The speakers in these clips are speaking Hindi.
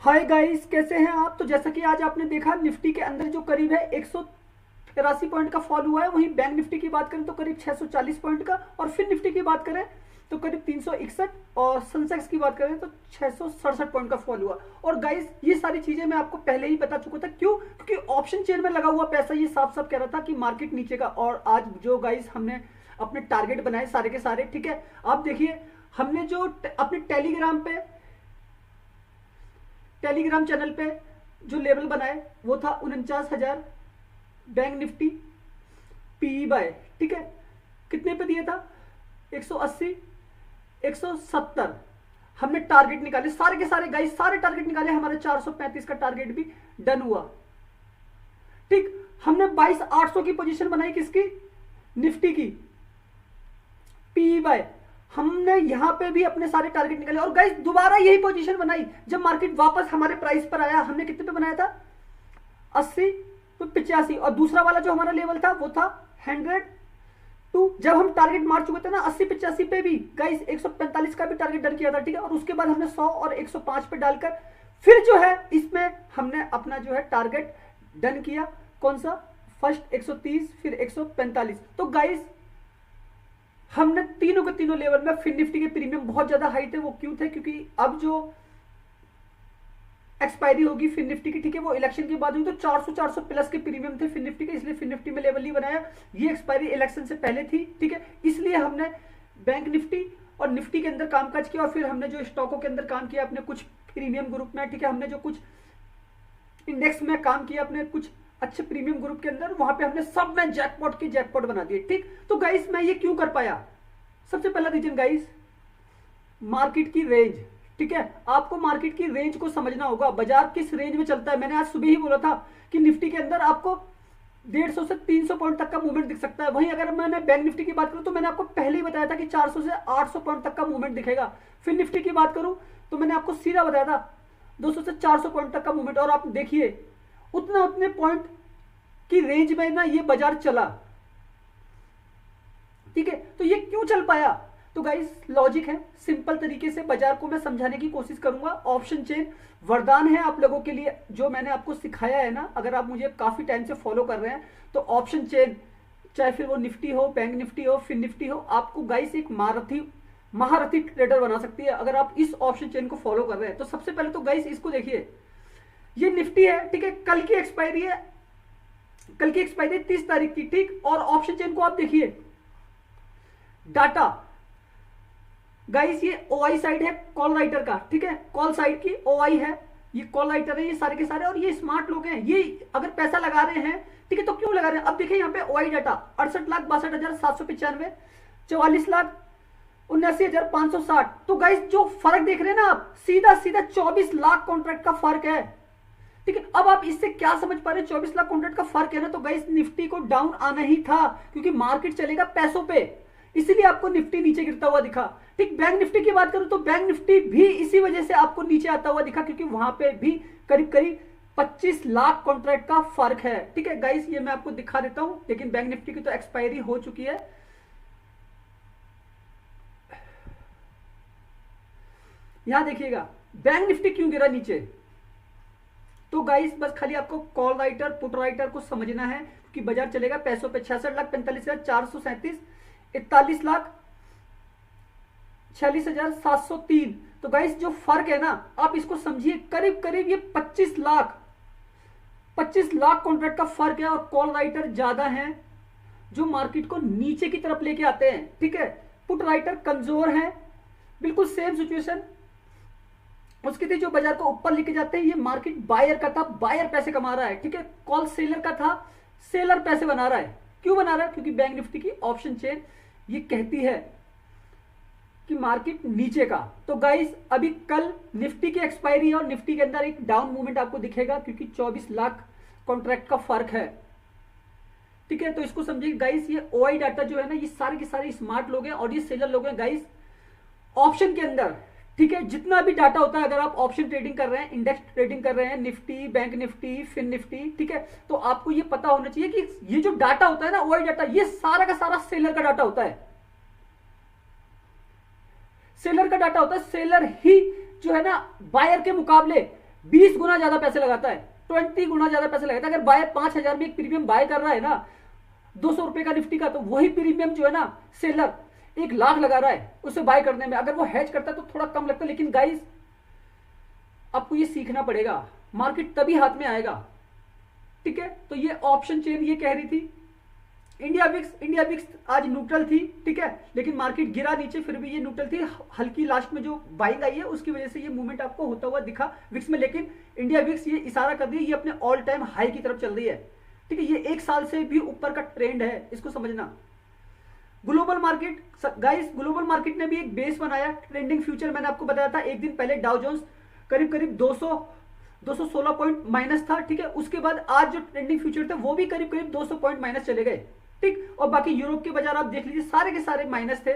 हाय गाइस, कैसे हैं आप। तो जैसा कि आज आपने देखा निफ्टी के अंदर जो करीब है 183 पॉइंट का फॉल हुआ है। वहीं बैंक निफ्टी की बात करें तो करीब 640 पॉइंट का, और फिर निफ्टी की बात करें तो करीब 361, और सेंसेक्स की बात करें तो 667 पॉइंट का फॉल हुआ। और गाइस ये सारी चीजें मैं आपको पहले ही बता चुका था। क्यों? क्योंकि ऑप्शन चेन में लगा हुआ पैसा ये साफ साफ कह रहा था कि मार्केट नीचे का। और आज जो गाइस हमने अपने टारगेट बनाए सारे के सारे, ठीक है, आप देखिए हमने जो अपने टेलीग्राम चैनल पे जो लेवल बनाए वो था 49,000। बैंक निफ्टी पीई बाय, ठीक है, कितने पे दिया था? 180, 170। हमने टारगेट निकाले सारे के सारे गाइस, सारे टारगेट निकाले। हमारे 435 का टारगेट भी डन हुआ। ठीक, हमने 22,800 की पोजीशन बनाई, किसकी? निफ्टी की पीई बाय। हमने यहां पे भी अपने सारे टारगेट निकाले, और गाइस दोबारा यही पोजीशन बनाई जब मार्केट वापस हमारे प्राइस पर आया। हमने कितने पे बनाया था? 80 तो 85, और दूसरा वाला जो हमारा लेवल था वो था 100 टू। जब हम टारगेट मार चुके थे ना 80-85 पे भी गाइस 145 का भी टारगेट डन किया था, ठीक है। और उसके बाद हमने 100 और 105 पे डालकर फिर जो है इसमें हमने अपना जो है टारगेट डन किया। कौन सा? फर्स्ट 130, फिर 145। तो गाइस हमने तीनों के तीनों लेवल में फिन निफ्टी के प्रीमियम बहुत ज्यादा हाई थे। वो क्यों थे? क्योंकि अब जो एक्सपायरी होगी फिन निफ्टी की, ठीक है, वो इलेक्शन के बाद हुई, तो 400 प्लस के प्रीमियम थे फिन निफ्टी के, इसलिए फिन निफ्टी में लेवल नहीं बनाया। ये एक्सपायरी इलेक्शन से पहले थी, ठीक है, इसलिए हमने बैंक निफ्टी और निफ्टी के अंदर कामकाज किया। और फिर हमने जो स्टॉकों के अंदर काम किया अपने कुछ प्रीमियम ग्रुप में, ठीक है, हमने जो कुछ इंडेक्स में काम किया अपने कुछ अच्छे प्रीमियम ग्रुप के अंदर, वहां पे हमने सब में जैकपॉट की जैकपॉट बना दिए। ठीक, तो गाइस मैं ये क्यों कर पाया? सबसे पहला रीजन गाइस, मार्केट की रेंज, ठीक है। आपको मार्केट की रेंज को समझना होगा, बाजार किस रेंज में चलता है। मैंने आज सुबह ही बोला था कि निफ्टी के अंदर आपको 150 से 300 पॉइंट तक का मूवमेंट दिख सकता है। वहीं अगर मैंने बैंक निफ्टी की बात करूं तो मैंने आपको पहले ही बताया था कि 400 से 800 पॉइंट तक का मूवमेंट दिखेगा। फिर निफ्टी की बात करूं तो मैंने आपको सीधा बताया था 200 से 400 पॉइंट तक का मूवमेंट। और आप देखिए उतने पॉइंट की रेंज में ना ये बाजार चला, ठीक है। तो ये क्यों चल पाया? तो गाइस लॉजिक है, सिंपल तरीके से बाजार को मैं समझाने की कोशिश करूंगा। ऑप्शन चेन वरदान है आप लोगों के लिए, जो मैंने आपको सिखाया है ना। अगर आप मुझे काफी टाइम से फॉलो कर रहे हैं तो ऑप्शन चेन, चाहे फिर वो निफ्टी हो, बैंक निफ्टी हो, फिन निफ्टी हो, आपको गाइस एक महारथी ट्रेडर बना सकती है अगर आप इस ऑप्शन चेन को फॉलो कर रहे हैं। तो सबसे पहले तो गाइस इसको देखिए, ये निफ्टी है, ठीक है, कल की एक्सपायरी है, 30 तारीख की, ठीक। और ऑप्शन चेन को आप देखिए, डाटा गाइस ये ओआई साइड है कॉल राइटर का, ठीक है, कॉल साइड की ओआई है, ये कॉल राइटर है, ये सारे के सारे। और ये स्मार्ट लोग हैं, ये अगर पैसा लगा रहे हैं, ठीक है, तो क्यों लगा रहे हैं? अब देखिए यहाँ पे ओआई डाटा 68,62,795, 44,79,560। तो गाइस जो फर्क देख रहे हैं ना आप, सीधा सीधा 24 लाख कॉन्ट्रैक्ट का फर्क है, ठीक है। अब आप इससे क्या समझ पा रहे हैं? 24 लाख कॉन्ट्रैक्ट का फर्क है ना। तो गाइस निफ्टी को डाउन आना ही था, क्योंकि मार्केट चलेगा पैसों पे, इसीलिए आपको निफ्टी नीचे गिरता हुआ दिखा। ठीक, बैंक निफ्टी की बात करूं तो बैंक निफ्टी भी इसी वजह से आपको नीचे आता हुआ दिखा, क्योंकि वहां पे भी करीब करीब 25 लाख कॉन्ट्रैक्ट का फर्क है, ठीक है गाइस। ये मैं आपको दिखा देता हूं, लेकिन बैंक निफ्टी की तो एक्सपायरी हो चुकी है। यहां देखिएगा बैंक निफ्टी क्यों गिरा नीचे। तो गाइस बस खाली आपको कॉल राइटर पुट राइटर को समझना है कि बाजार चलेगा पैसों पे। 66,45,437, 41,46,703। तो गाइस जो फर्क है ना, आप इसको समझिए, करीब करीब ये 25 लाख कॉन्ट्रैक्ट का फर्क है। और कॉल राइटर ज्यादा हैं जो मार्केट को नीचे की तरफ लेके आते हैं, ठीक है। पुट राइटर कमजोर है, बिल्कुल सेम सिचुएशन उसकी थी, जो बाजार को ऊपर लेके जाते हैं। ये मार्केट बायर का था, बायर पैसे कमा रहा है, ठीक है। कॉल सेलर का था, सेलर पैसे बना रहा है। क्यों बना रहा है? क्योंकि बैंक निफ्टी की ऑप्शन चेन ये कहती है कि मार्केट नीचे का। तो गाइस अभी कल निफ्टी की एक्सपायरी है और निफ्टी के अंदर एक डाउन मूवमेंट आपको दिखेगा, क्योंकि 24 लाख कॉन्ट्रैक्ट का फर्क है, ठीक है। तो इसको समझिए गाइस, ये ओआई डाटा जो है ना, ये सारे के सारे स्मार्ट लोग हैं और ये सेलर लोग हैं गाइस ऑप्शन के अंदर, ठीक है। जितना भी डाटा होता है, अगर आप ऑप्शन ट्रेडिंग कर रहे हैं, इंडेक्स ट्रेडिंग कर रहे हैं, Nifty, bank Nifty, fin Nifty, ठीक है, तो आपको ये पता होना चाहिए कि ये जो डाटा होता है ना, ओआई डाटा, ये सारा का सारा सेलर का डाटा होता है। सेलर का डाटा होता है, सेलर ही जो है ना बायर के मुकाबले 20 गुना ज्यादा पैसे लगाता है, 20 गुना ज्यादा पैसे लगाता है। अगर बायर 5,000 में एक प्रीमियम बाय कर रहा है ना 200 रुपए का निफ्टी का, तो वही प्रीमियम जो है ना सेलर 1,00,000 लगा रहा है उसे बाय करने में। अगर वो हेज करता है तो थोड़ा कम लगता है, लेकिन गाइस आपको ये सीखना पड़ेगा, मार्केट तभी हाथ में आएगा, ठीक है। तो ये ऑप्शन चेन ये कह रही थी। इंडिया विक्स आज न्यूट्रल थी, ठीक है, लेकिन मार्केट गिरा नीचे, फिर भी ये न्यूट्रल थी। हल्की लास्ट में जो बाइंग आई है उसकी वजह से ये मूवमेंट आपको होता हुआ दिखा विक्स में, लेकिन इंडिया विक्स ये इशारा कर रही है, ये अपने ऑल टाइम हाई की तरफ चल रही है, ठीक है। ये 1 साल से भी ऊपर का ट्रेंड है, इसको समझना। Global market guys, global market ने भी एक बेस बनाया। ट्रेंडिंग फ्यूचर मैंने आपको बताया था एक दिन पहले, डाउ जोन्स करीब 216 पॉइंट माइनस था, ठीक है। उसके बाद आज जो ट्रेंडिंग फ्यूचर थे वो भी करीब 200 पॉइंट माइनस चले गए, ठीक। और बाकी यूरोप के बाजार आप देख लीजिए, सारे के सारे माइनस थे।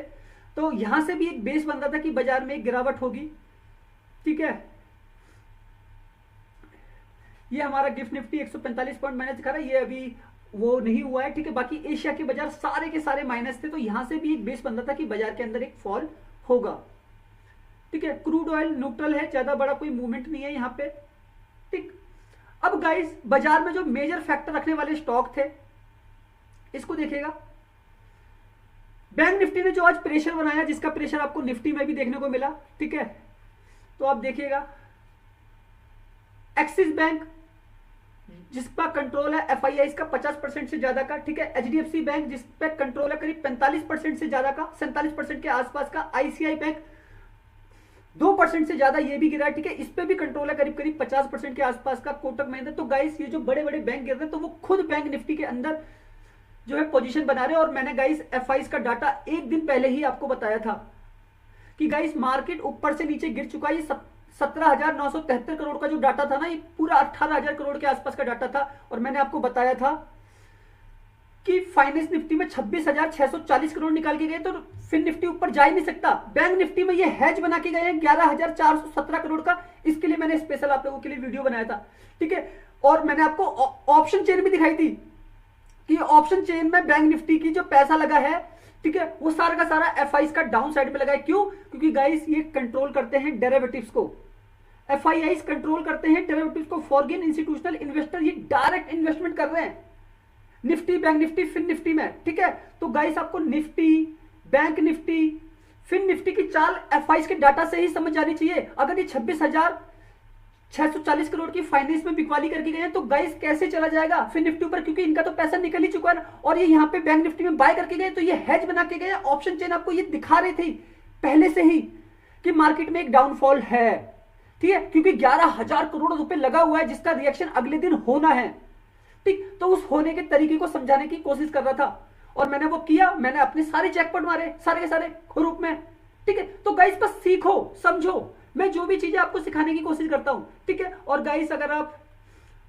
तो यहां से भी एक बेस बन रहा था कि बाजार में एक गिरावट होगी, ठीक है। ये हमारा गिफ्ट निफ्टी 145 पॉइंट माइनस दिखा रहा है, ये अभी वो नहीं हुआ है, ठीक है। बाकी एशिया के बाजार सारे के सारे माइनस थे, तो यहां से भी एक बेस बन रहा था कि बाजार के अंदर एक फॉल होगा, ठीक है। क्रूड ऑयल न्यूट्रल है, ज्यादा बड़ा कोई मूवमेंट नहीं है यहां पे, ठीक। अब गाइस बाजार में जो मेजर फैक्टर रखने वाले स्टॉक थे इसको देखिएगा। बैंक निफ्टी ने जो आज प्रेशर बनाया, जिसका प्रेशर आपको निफ्टी में भी देखने को मिला, ठीक है। तो आप देखिएगा एक्सिस बैंक जिसका कंट्रोल है एफआईआई का 50% से ज्यादा का, ठीक है। एचडीएफसी बैंक जिस पे कंट्रोल है करीब 45% से ज्यादा का, 47% के आसपास का। आईसीआई बैंक 2% से ज्यादा ये भी गिरा है, ठीक है। इस पे भी कंट्रोल है करीब 50% के आसपास का। कोटक महिंद्रा। तो गाइस ये जो बड़े बड़े बैंक गिर रहे हैं, तो वो खुद बैंक निफ्टी के अंदर जो है पोजीशन बना रहे हैं। और मैंने गाइस एफआईआई का डाटा एक दिन पहले ही आपको बताया था कि गाइस मार्केट ऊपर से नीचे गिर चुका है। ये 17,973 करोड़ का जो डाटा था ना, ये पूरा 18,000 करोड़ के आसपास का डाटा था। और मैंने आपको बताया था कि फाइनेंस निफ्टी में 26,640 करोड़ निकाल के गए, तो फिर निफ्टी ऊपर जा ही नहीं सकता। बैंक निफ्टी में ये हैज बना के गए हैं 11,417 करोड़ का। इसके लिए मैंने स्पेशल आप लोगों के लिए वीडियो बनाया था, ठीक है। और मैंने आपको ऑप्शन चेन भी दिखाई थी कि ऑप्शन चेन में बैंक निफ्टी की जो पैसा लगा है, ठीक है, वो सारा का सारा एफआईआई का डाउन साइड में लगा है। क्यों? क्योंकि गाइस ये कंट्रोल करते हैं डेरिवेटिव्स को, एफआईआई कंट्रोल करते हैं डेरिवेटिव्स को। फॉरेन इंस्टीट्यूशनल इन्वेस्टर ये डायरेक्ट इन्वेस्टमेंट कर रहे हैं Nifty, bank Nifty, fin Nifty में, ठीक है। तो गाइस आपको Nifty, bank Nifty, fin Nifty की चाल एफआईआई के डाटा से ही समझ जानी चाहिए। अगर ये 26,640 करोड़ की फाइनेंस में बिकवाली करके गए हैं, तो गाइस कैसे चला जाएगा फिन निफ्टी ऊपर? क्योंकि इनका तो पैसा निकल ही चुका है। और ये यहाँ पे बैंक निफ्टी में बाय करके गए, तो ये हेज बना के गए। ऑप्शन चेन आपको ये दिखा रहे थे पहले से ही कि मार्केट में एक डाउनफॉल है, ठीक है, क्योंकि 11,000 करोड़ रुपए लगा हुआ है जिसका रिएक्शन अगले दिन होना है, ठीक। तो उस होने के तरीके को समझाने की कोशिश कर रहा था और मैंने वो किया। मैंने अपने सारे चेकपॉइंट मारे, सारे के सारे ग्रुप में, ठीक है। तो गाइस बस सीखो, समझो, मैं जो भी चीजें आपको सिखाने की कोशिश करता हूं, ठीक है। और गाइस अगर आप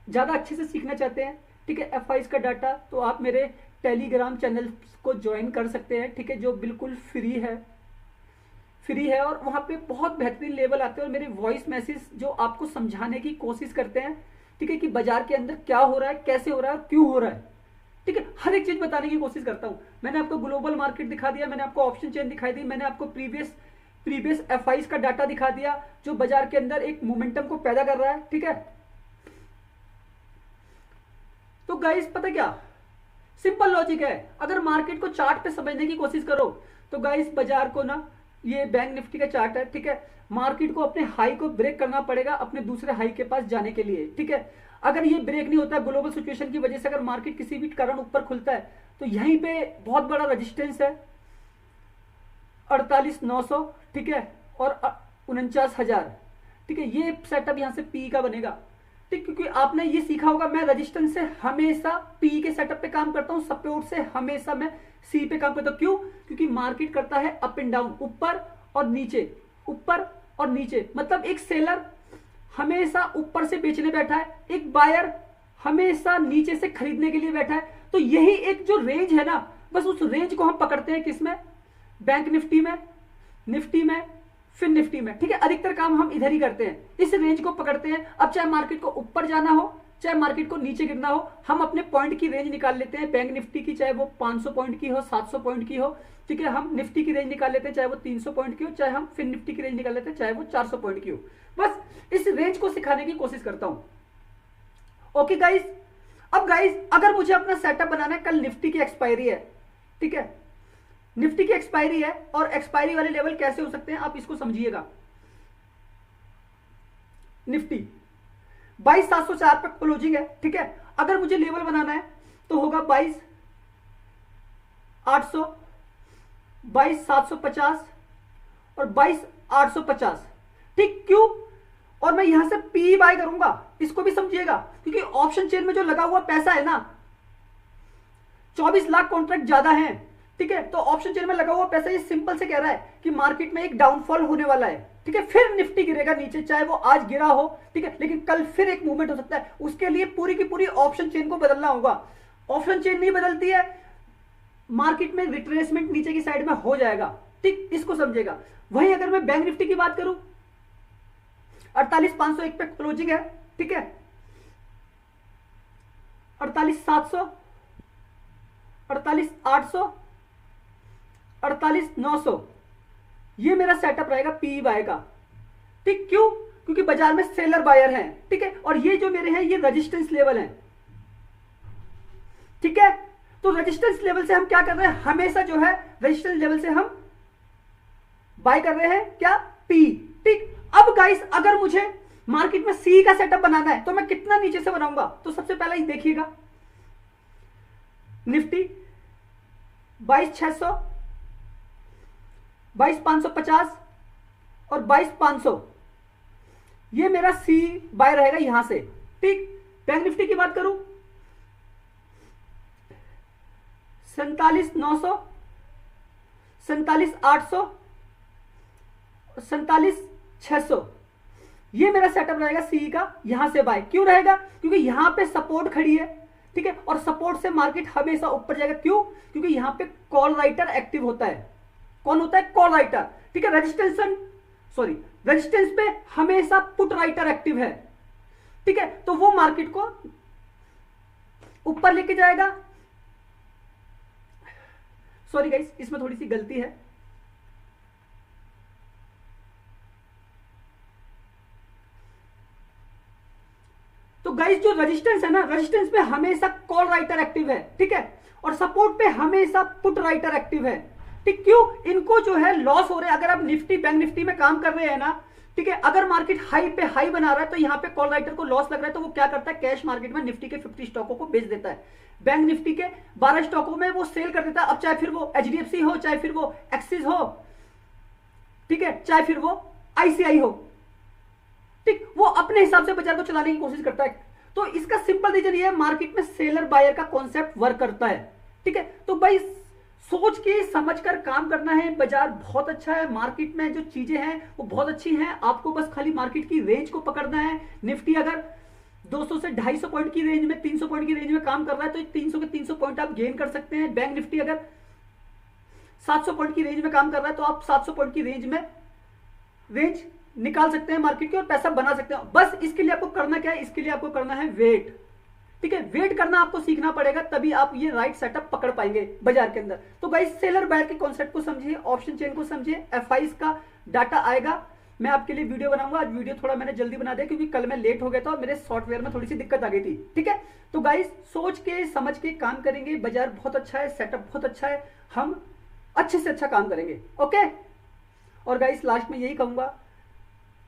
ज्यादा अच्छे से सीखना चाहते हैं, ठीक है, एफआईआई का डाटा, तो आप मेरे टेलीग्राम चैनल को ज्वाइन कर सकते हैं, ठीक है, जो बिल्कुल फ्री है। और वहां पे बहुत बेहतरीन लेवल आते हैं और मेरे वॉइस मैसेज जो आपको समझाने की कोशिश करते हैं, ठीक है, कि बाजार के अंदर क्या हो रहा है, कैसे हो रहा है, क्यों हो रहा है, ठीक है। हर एक चीज बताने की कोशिश करता हूं। मैंने आपको ग्लोबल मार्केट दिखा दिया, मैंने आपको ऑप्शन चेन दिखाई दी, मैंने आपको प्रीवियस एफआईआई का डाटा दिखा दिया जो बाजार के अंदर एक मोमेंटम को पैदा कर रहा है, ठीक है। तो गाइस पता क्या, सिंपल लॉजिक है। अगर मार्केट को चार्ट पे समझने की कोशिश करो, तो गाइस बाजार को ना, ये बैंक निफ्टी का चार्ट है, ठीक है, मार्केट को अपने हाई को ब्रेक करना पड़ेगा अपने दूसरे हाई के पास जाने के लिए, ठीक है। अगर ये ब्रेक नहीं होता ग्लोबल सिचुएशन की वजह से, अगर मार्केट किसी भी कारण ऊपर खुलता है, तो यहीं पे बहुत बड़ा रेजिस्टेंस है 48,900, ठीक है, और 49,000, ठीक है। ये सेटअप यहां से पी का बनेगा, ठीक, क्योंकि आपने ये सीखा होगा मैं रेजिस्टेंस से हमेशा पी के सेटअप पे काम करता हूं, सपोर्ट से हमेशा मैं सी पे काम करता हूं। क्यों? क्योंकि मार्केट करता है अप एंड डाउन, ऊपर और नीचे, ऊपर और नीचे। मतलब एक सेलर हमेशा ऊपर से बेचने बैठा है, एक बायर हमेशा नीचे से खरीदने के लिए बैठा है। तो यही एक जो रेंज है ना, बस उस रेंज को हम पकड़ते हैं किसमें? बैंक निफ्टी में, फिन निफ्टी में, ठीक है। अधिकतर काम हम इधर ही करते हैं, इस रेंज को पकड़ते हैं। अब चाहे मार्केट को ऊपर जाना हो, चाहे मार्केट को नीचे गिरना हो, हम अपने पॉइंट की रेंज निकाल लेते हैं बैंक निफ्टी की, चाहे वो 500 पॉइंट की हो, 700 पॉइंट की हो, ठीक है। हम निफ्टी की रेंज निकाल लेते हैं, चाहे वो 300 पॉइंट की हो, चाहे हम फिर निफ्टी की रेंज निकाल लेते हैं, चाहे वो 400 पॉइंट की हो। बस इस रेंज को सिखाने की कोशिश करता हूं। ओके गाइस, अब गाइस अगर मुझे अपना सेटअप बनाना है, कल निफ्टी की एक्सपायरी है, ठीक है, निफ्टी की एक्सपायरी है, और एक्सपायरी वाले लेवल कैसे हो सकते हैं आप इसको समझिएगा। निफ्टी 22,704 पे क्लोजिंग है, ठीक है। अगर मुझे लेवल बनाना है तो होगा 22,800, 22,750 और 22,850, ठीक। क्यों? और मैं यहां से पी बाय करूंगा, इसको भी समझिएगा, क्योंकि ऑप्शन चेन में जो लगा हुआ पैसा है ना, 24 लाख कॉन्ट्रैक्ट ज्यादा है, ठीक है। तो ऑप्शन चेन में लगा हुआ पैसा ये सिंपल से कह रहा है कि मार्केट में एक डाउनफॉल होने वाला है, ठीक है। फिर निफ्टी गिरेगा नीचे, चाहे वो आज गिरा हो, ठीक है, लेकिन कल फिर एक मूवमेंट हो सकता है। उसके लिए पूरी की पूरी ऑप्शन चेन को बदलना होगा। ऑप्शन चेन नहीं बदलती है, मार्केट में रिट्रेसमेंट नीचे की साइड में हो जाएगा, ठीक, इसको समझिएगा। वहीं अगर मैं बैंक निफ्टी की बात करूं, 48,501 पे क्लोजिंग है, ठीक है, 48,700, 48,800, 48,900, ये मेरा सेटअप रहेगा पी बाय का, ठीक। क्यों? क्योंकि बाजार में सेलर बायर हैं, ठीक है, और ये जो मेरे हैं ये रेजिस्टेंस लेवल हैं, ठीक है। तो रेजिस्टेंस लेवल से हम क्या कर रहे हैं, हमेशा जो है रेजिस्टेंस लेवल से हम बाय कर रहे हैं क्या, पी, ठीक। अब गाइस अगर मुझे मार्केट में सी का सेटअप बनाना है तो मैं कितना नीचे से बनाऊंगा, तो सबसे पहला ही देखिएगा, निफ्टी 22,600, 22,550 और 22,500, ये मेरा सी बाय रहेगा यहां से, ठीक। बैंक निफ्टी की बात करूं, 47,900, 47,800, 47,600, ये मेरा सेटअप रहेगा सी का, यहां से बाय। क्यों रहेगा? क्योंकि यहां पे सपोर्ट खड़ी है, ठीक है, और सपोर्ट से मार्केट हमेशा ऊपर जाएगा। क्यों? क्योंकि यहां पे कॉल राइटर एक्टिव होता है। कौन होता है? कॉल राइटर, ठीक है। रेजिस्टेंस पे हमेशा पुट राइटर एक्टिव है, ठीक है, तो वो मार्केट को ऊपर लेके जाएगा। सॉरी गाइस, इसमें थोड़ी सी गलती है, तो गाइस जो रेजिस्टेंस है ना, रेजिस्टेंस पे हमेशा कॉल राइटर एक्टिव है, ठीक है, और सपोर्ट पे हमेशा पुट राइटर एक्टिव है, ठीक। क्यों? इनको जो है लॉस हो रहे हैं। अगर आप निफ्टी बैंक निफ्टी में काम कर रहे हैं ना, ठीक है, अगर मार्केट हाई पे हाई बना रहा है तो यहां पे कॉल राइटर को लॉस लग रहा है, तो वो क्या करता है, कैश मार्केट में निफ्टी के 50 स्टॉकों को बेच देता है, बैंक निफ्टी के 12 स्टॉकों में वो सेल कर देता है। अब चाहे फिर वो एचडीएफसी हो, चाहे फिर वो एक्सिस हो, ठीक है, चाहे फिर वो आईसीआई हो, ठीक, वो अपने हिसाब से बाजार को चलाने की कोशिश करता है। तो इसका सिंपल रीजन ये है, मार्केट में सेलर बायर का कॉन्सेप्ट वर्क करता है, ठीक है। तो भाई सोच के समझ कर काम करना है। बाजार बहुत अच्छा है, मार्केट में जो चीजें हैं वो बहुत अच्छी हैं, आपको बस खाली मार्केट की रेंज को पकड़ना है। निफ्टी अगर 200 से 250 पॉइंट की रेंज में, 300 पॉइंट की रेंज में काम कर रहा है तो 300 के 300 पॉइंट आप गेन कर सकते हैं। बैंक निफ्टी अगर 700 पॉइंट की रेंज में काम कर रहा है तो आप 700 पॉइंट की रेंज में रेंज निकाल सकते हैं मार्केट की और पैसा बना सकते हैं। बस इसके लिए आपको करना क्या है, इसके लिए आपको करना है वेट, ठीक है, वेट करना आपको सीखना पड़ेगा, तभी आप ये राइट सेटअप पकड़ पाएंगे बाजार के अंदर। तो गाइस सेलर बायर के कॉन्सेप्ट को समझिए, ऑप्शन चेन को समझिए, एफआईज का डाटा आएगा, मैं आपके लिए वीडियो बनाऊंगा। आज वीडियो थोड़ा मैंने जल्दी बना दिया क्योंकि कल मैं लेट हो गया था और मेरे सॉफ्टवेयर में थोड़ी सी दिक्कत आ गई थी, ठीक है। तो गाइस सोच के समझ के काम करेंगे, बाजार बहुत अच्छा है, सेटअप बहुत अच्छा है, हम अच्छे से अच्छा काम करेंगे, ओके। और गाइस लास्ट में यही कहूंगा,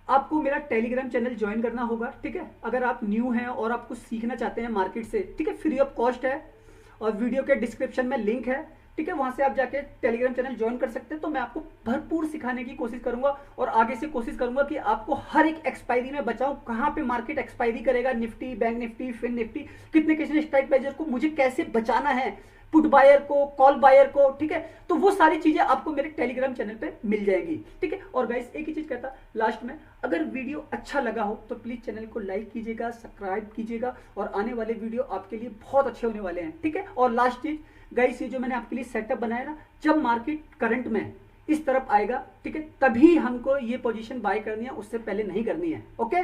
आपको मेरा टेलीग्राम चैनल ज्वाइन करना होगा, ठीक है। अगर आप न्यू हैं और आप कुछ सीखना चाहते हैं मार्केट से, ठीक है, फ्री ऑफ कॉस्ट है और वीडियो के डिस्क्रिप्शन में लिंक है, ठीक है, वहां से आप जाके टेलीग्राम चैनल ज्वाइन कर सकते हैं। तो मैं आपको भरपूर सिखाने की कोशिश करूंगा और आगे से कोशिश करूंगा कि आपको हर एक एक्सपायरी में बचाऊं। कहां पे मार्केट एक्सपायरी करेगा, Nifty, bank Nifty, fin Nifty, कितने कितने स्ट्राइक प्राइस को मुझे कैसे बचाना है, पुट बायर को, कॉल बायर को, ठीक है। तो वो सारी चीजें आपको मेरे टेलीग्राम चैनल पे मिल जाएगी, ठीक है। और गाइस एक ही चीज कहता लास्ट में, अगर वीडियो अच्छा लगा हो तो प्लीज चैनल को लाइक कीजिएगा, सब्सक्राइब कीजिएगा, और आने वाले वीडियो आपके लिए बहुत अच्छे होने वाले हैं, ठीक है। और लास्ट चीज गाइस, ये जो मैंने आपके लिए सेटअप बनाया ना, जब मार्केट करंट में इस तरफ आएगा, ठीक है, तभी हमको ये पोजीशन बाय करनी है, उससे पहले नहीं करनी है, ओके।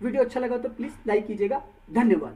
वीडियो अच्छा लगा तो प्लीज़ लाइक कीजिएगा। धन्यवाद।